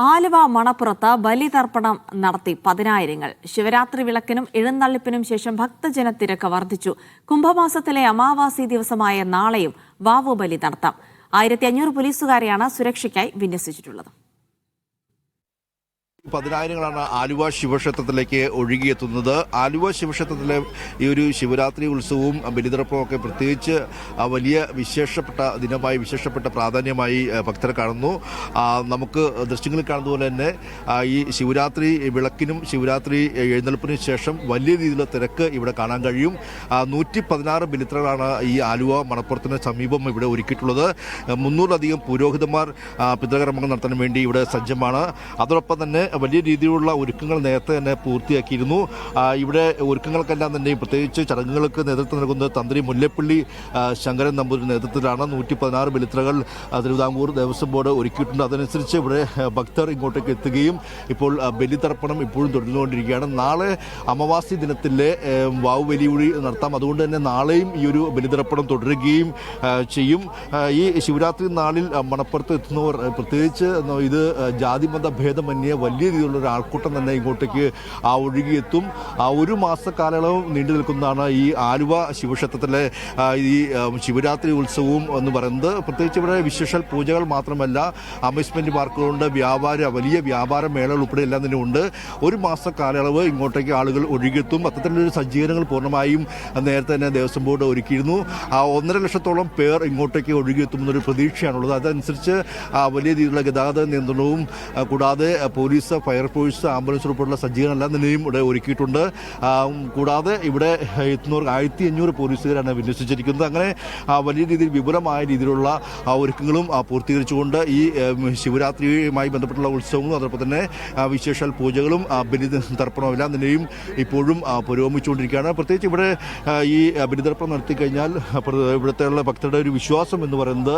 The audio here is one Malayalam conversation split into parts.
ആലുവ മണപ്പുറത്ത് ബലിതർപ്പണം നടത്തി പതിനായിരങ്ങൾ. ശിവരാത്രി വിളക്കിനും എഴുന്നള്ളിപ്പിനും ശേഷം ഭക്തജന തിരക്ക് വർദ്ധിച്ചു. കുംഭമാസത്തിലെ അമാവാസി ദിവസമായ നാളെയും വാവുബലി നടത്താം. 1500 പോലീസുകാരെയാണ് സുരക്ഷയ്ക്കായി വിന്യസിച്ചിട്ടുള്ളത്. പതിനായിരങ്ങളാണ് ആലുവ ശിവക്ഷേത്രത്തിലേക്ക് ഒഴുകിയെത്തുന്നത്. ആലുവ ശിവക്ഷേത്രത്തിലെ ഈ ഒരു ശിവരാത്രി ഉത്സവവും ബലിതർപ്പണമൊക്കെ പ്രത്യേകിച്ച് വലിയ വിശേഷപ്പെട്ട ദിനമായി, വിശേഷപ്പെട്ട പ്രാധാന്യമായി ഭക്തർ കാണുന്നു. നമുക്ക് ദൃശ്യങ്ങളിൽ കാണുന്നതുപോലെ തന്നെ ഈ ശിവരാത്രി വിളക്കിനും ശിവരാത്രി എഴുന്നള്ളിപ്പിനും ശേഷം വലിയ രീതിയിലുള്ള തിരക്ക് ഇവിടെ കാണാൻ കഴിയും. 116 ബലിത്രകളാണ് ഈ ആലുവ മണപ്പുറത്തിന് സമീപം ഇവിടെ ഒരുക്കിയിട്ടുള്ളത്. 300-ലധികം പുരോഹിതന്മാർ പിതൃകർമ്മങ്ങൾ നടത്താൻ വേണ്ടി ഇവിടെ സജ്ജമാണ്. അതോടൊപ്പം തന്നെ വലിയ രീതിയിലുള്ള ഒരുക്കങ്ങൾ നേരത്തെ തന്നെ പൂർത്തിയാക്കിയിരുന്നു. ഇവിടെ ഒരുക്കങ്ങൾക്കെല്ലാം തന്നെയും പ്രത്യേകിച്ച് ചടങ്ങുകൾക്ക് നേതൃത്വം നൽകുന്നത് തന്ത്രി മുല്ലപ്പള്ളി ശങ്കരൻ നമ്പൂതിരി നേതൃത്വത്തിലാണ്. 116 ബലിത്രകൾ തിരുവിതാംകൂർ ദേവസ്വം ബോർഡ് ഒരുക്കിയിട്ടുണ്ട്. അതനുസരിച്ച് ഇവിടെ ഭക്തർ ഇങ്ങോട്ടേക്ക് എത്തുകയും ഇപ്പോൾ ബലിതർപ്പണം ഇപ്പോഴും തുടർന്നുകൊണ്ടിരിക്കുകയാണ്. നാളെ അമാവാസി ദിനത്തിലെ വാവുബലിയൂടി നടത്താം. അതുകൊണ്ട് തന്നെ നാളെയും ഈ ഒരു ബലിതർപ്പണം തുടരുകയും ചെയ്യും. ഈ ശിവരാത്രി നാളിൽ മണപ്പുറത്ത് എത്തുന്നവർ പ്രത്യേകിച്ച് ഇത് ജാതിമത ഭേദമന്യേ വലിയ രീതിയിലുള്ള ഒരു ആൾക്കൂട്ടം തന്നെ ഇങ്ങോട്ടേക്ക് ഒഴുകിയെത്തും. ഒരു മാസ കാലയളവ് നീണ്ടു നിൽക്കുന്നതാണ് ഈ ആലുവ ശിവക്ഷേത്രത്തിലെ ഈ ശിവരാത്രി ഉത്സവവും എന്ന് പറയുന്നത്. പ്രത്യേകിച്ച് ഇവിടെ വിശേഷ പൂജകൾ മാത്രമല്ല, അമ്യൂസ്മെന്റ് പാർക്കുകളുണ്ട്, വലിയ വ്യാപാര മേളകൾ ഉൾപ്പെടെ എല്ലാം തന്നെ ഉണ്ട്. ഒരു മാസ കാലയളവ് ഇങ്ങോട്ടേക്ക് ആളുകൾ ഒഴുകിയെത്തും. അത്തരത്തിലൊരു സജ്ജീകരണങ്ങൾ പൂർണ്ണമായും നേരത്തെ തന്നെ ദേവസ്വം ബോർഡ് ഒരുക്കിയിരുന്നു. 1.5 ലക്ഷത്തോളം പേർ ഇങ്ങോട്ടേക്ക് ഒഴുകിയെത്തുമെന്നൊരു പ്രതീക്ഷയാണുള്ളത്. അതനുസരിച്ച് വലിയ രീതിയിലുള്ള ഗതാഗത നിയന്ത്രണവും കൂടാതെ പോലീസ്, ഫയർഫോഴ്സ്, ആംബുലൻസ് ഉൾപ്പെടെയുള്ള സജ്ജീകരണം തന്നെയും ഇവിടെ ഒരുക്കിയിട്ടുണ്ട്. കൂടാതെ ഇവിടെ എത്തുന്നവർക്ക് 1500 പോലീസുകാരാണ് വിന്യസിച്ചിരിക്കുന്നത്. അങ്ങനെ വലിയ രീതിയിൽ വിപുലമായ രീതിയിലുള്ള ഒരുക്കങ്ങളും പൂർത്തീകരിച്ചുകൊണ്ട് ഈ ശിവരാത്രിയുമായി ബന്ധപ്പെട്ടുള്ള ഉത്സവങ്ങളും അതോടൊപ്പം തന്നെ വിശേഷാൽ പൂജകളും ബലിതർപ്പണവും എല്ലാം തന്നെയും ഇപ്പോഴും പുരോഗമിച്ചുകൊണ്ടിരിക്കുകയാണ്. പ്രത്യേകിച്ച് ഇവിടെ ഈ ബലിതർപ്പണം നടത്തിക്കഴിഞ്ഞാൽ ഇവിടുത്തെയുള്ള ഭക്തരുടെ ഒരു വിശ്വാസം എന്ന് പറയുന്നത്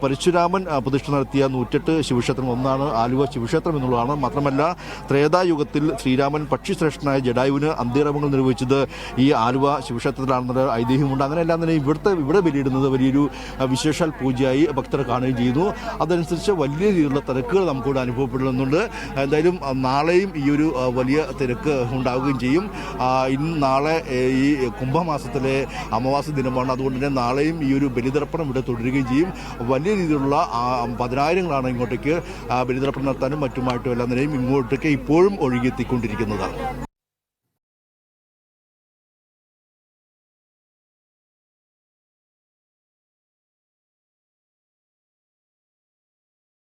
പരശുരാമൻ പ്രതിഷ്ഠ നടത്തിയ 108 ശിവക്ഷേത്രം ഒന്നാണ് ആലുവ ശിവക്ഷേത്രം എന്നുള്ളതാണ്. മാത്രമല്ല ത്രേതായുഗത്തിൽ ശ്രീരാമൻ പക്ഷിശ്രേഷ്ഠനായ ജഡായുവിന് അന്ത്യകർമ്മങ്ങൾ നിർവഹിച്ചത് ഈ ആലുവ ശിവക്ഷേത്രത്തിലാണെന്നൊരു ഐതിഹ്യമുണ്ട്. അങ്ങനെയെല്ലാം തന്നെ ഇവിടെ ബലിയിടുന്നത് വലിയൊരു വിശേഷാൽ പൂജയായി ഭക്തർ കാണുകയും ചെയ്യുന്നു. അതനുസരിച്ച് വലിയ രീതിയിലുള്ള തിരക്കുകൾ നമുക്കിവിടെ അനുഭവപ്പെടുന്നുണ്ട്. എന്തായാലും നാളെയും ഈ ഒരു വലിയ തിരക്ക് ഉണ്ടാവുകയും ചെയ്യും. നാളെ ഈ കുംഭമാസത്തിലെ അമാവാസി ദിനമാണ്. അതുകൊണ്ട് തന്നെ നാളെയും ഈ ഒരു ബലിതർപ്പണം ഇവിടെ തുടരുകയും ചെയ്യും. വലിയ രീതിയിലുള്ള 10,000ങ്ങളാണ് ഇങ്ങോട്ടേക്ക് ബലിതർപ്പണം നടത്താനും മറ്റുമായിട്ടും എല്ലാം ഇങ്ങോട്ടേക്ക് ഇപ്പോഴും ഒഴുകിയെത്തിക്കൊണ്ടിരിക്കുന്നതാണ്.